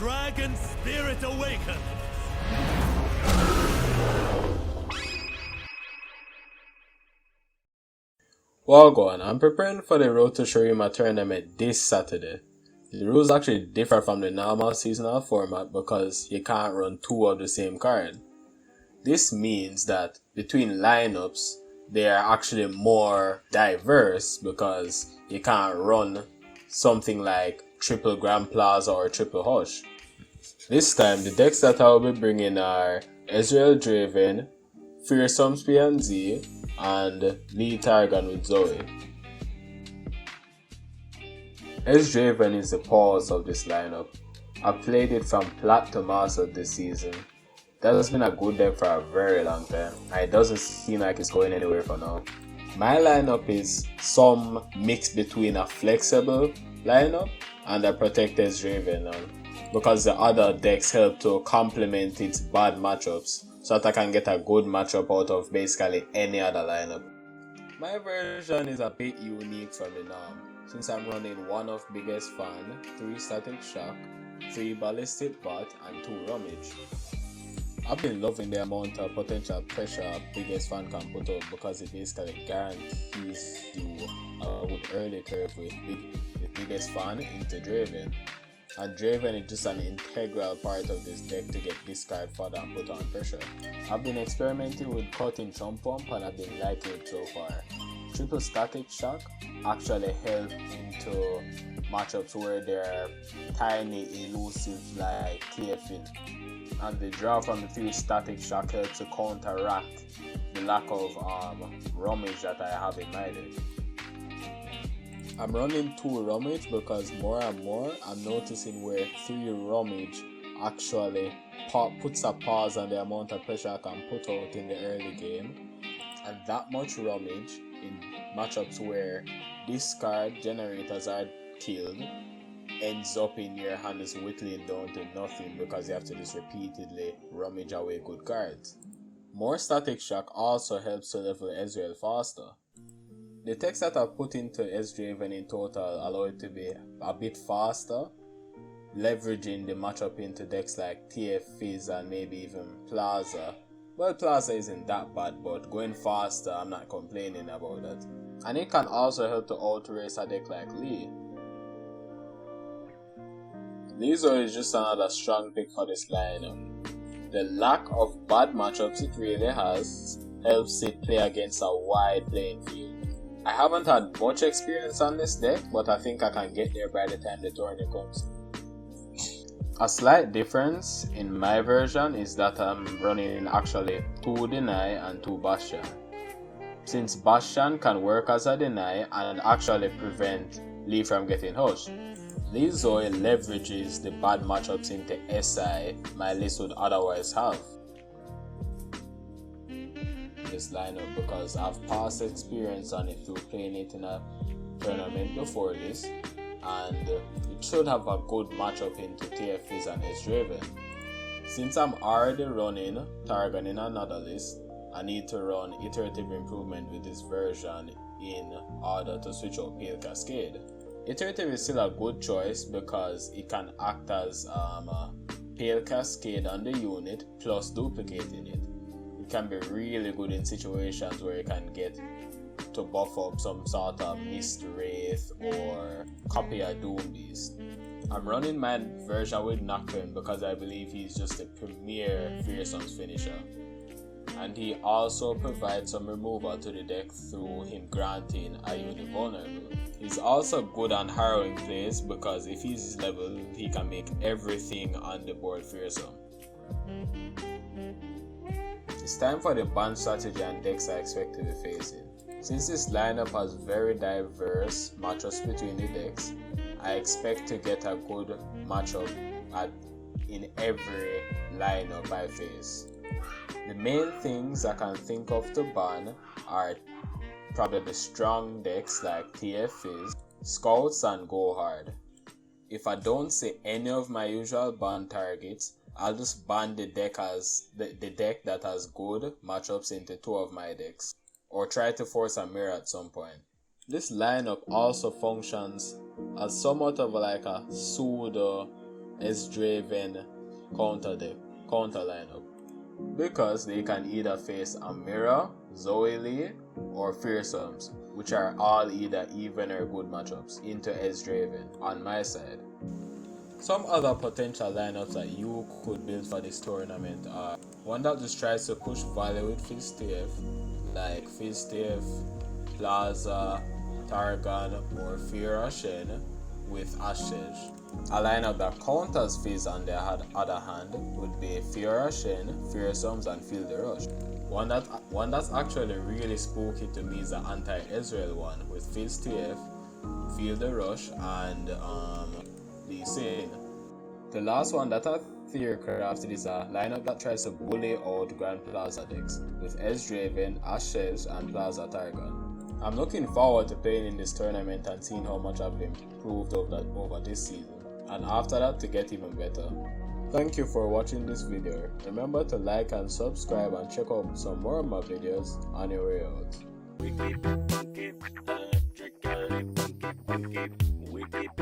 dragon spirit awakens! Well gone, I'm preparing for the Road to Shurima tournament this Saturday. The rules actually differ from the normal seasonal format because you can't run two of the same card. This means that between lineups, they are actually more diverse because you can't run something like triple Grand Plaza or triple Hush. This time, the decks that I will be bringing are Ezreal Draven, Fearsomes PNZ, and Lee Targan with Zoe. Draven is the pulse of this lineup. I've played it from plat to master this season. That has been a good deck for a very long time, and it doesn't seem like it's going anywhere for now. My lineup is some mix between a flexible lineup and a protected Draven, because the other decks help to complement its bad matchups, so that I can get a good matchup out of basically any other lineup. My version is a bit unique from the norm, since I'm running 1 of Biggest Fan, 3 Static Shock, 3 Ballistic Bot, and 2 Rummage. I've been loving the amount of potential pressure Biggest Fan can put up because it basically guarantees you a good early curve with Biggest Fan into Draven. And Draven is just an integral part of this deck to get discard fodder and put on pressure. I've been experimenting with cutting Chump Pump and I've been liking it so far. Triple Static Shock actually help into matchups where they're tiny elusive like Clearfin. And the draw from the 3 Static Shock helps to counteract the lack of rummage that I have in my deck. I'm running 2 rummage because more and more I'm noticing where 3 rummage actually puts a pause on the amount of pressure I can put out in the early game, and that much rummage in matchups where discard generators are killed ends up in your hand is whittling down to nothing because you have to just repeatedly rummage away good cards. More Static Shock also helps to level Ezreal faster. The text that I've put into Draven in total allow it to be a bit faster, leveraging the matchup into decks like TF Fizz and maybe even Plaza. Well, Plaza isn't that bad, but going faster, I'm not complaining about that. And it can also help to outrace a deck like Lee. Zoe is just another strong pick for this lineup. The lack of bad matchups it really has helps it play against a wide playing field. I haven't had much experience on this deck, but I think I can get there by the time the tournament comes. A slight difference in my version is that I'm running actually 2 Deny and 2 Bastion. Since Bastion can work as a deny and actually prevent Lee from getting hushed, Zoe leverages the bad matchups into SI my list would otherwise have. This lineup because I've past experience on it through playing it in a tournament before this, and it should have a good matchup into TFs and Draven. Since I'm already running Targon in another list, I need to run iterative improvement with this version in order to switch out Pale Cascade. Iterative is still a good choice because it can act as Pale Cascade on the unit plus duplicating it. It can be really good in situations where you can get to buff up some sort of Mist Wraith or copy a Doom Beast. I'm running my version with Nocturne because I believe he's just a premier Fearsomes finisher. And he also provides some removal to the deck through him granting a unit vulnerable. He's also good on harrowing plays because if he's leveled, he can make everything on the board fearsome. It's time for the ban strategy and decks I expect to be facing. Since this lineup has very diverse matchups between the decks, I expect to get a good matchup in every lineup I face. The main things I can think of to ban are probably the strong decks like TFs, Scouts and Go Hard. If I don't see any of my usual ban targets, I'll just ban the deck as the deck that has good matchups into 2 of my decks, or try to force a mirror at some point. This lineup also functions as somewhat of like a pseudo S Draven counter lineup, because they can either face a Mirror, Zoe Lee, or Fearsomes, which are all either even or good matchups into S Draven on my side. Some other potential lineups that you could build for this tournament are one that just tries to push value with Fizz-TF, like Fizz-TF, Plaza, Targon, or Fearsomes with Ashes. A lineup that counters Fizz on the other hand would be Fearsomes, Fearsomes, and Feel the Rush. One that's actually really spooky to me is the anti-Ezreal one with Fizz-TF, Feel the Rush, and Lee Sin. The last one that I theory crafted is a lineup that tries to bully out Grand Plaza decks with S Draven, Ashes, and Plaza Targon. I'm looking forward to playing in this tournament and seeing how much I've improved over this season, and after that to get even better. Thank you for watching this video. Remember to like and subscribe and check out some more of my videos on your way out. We keep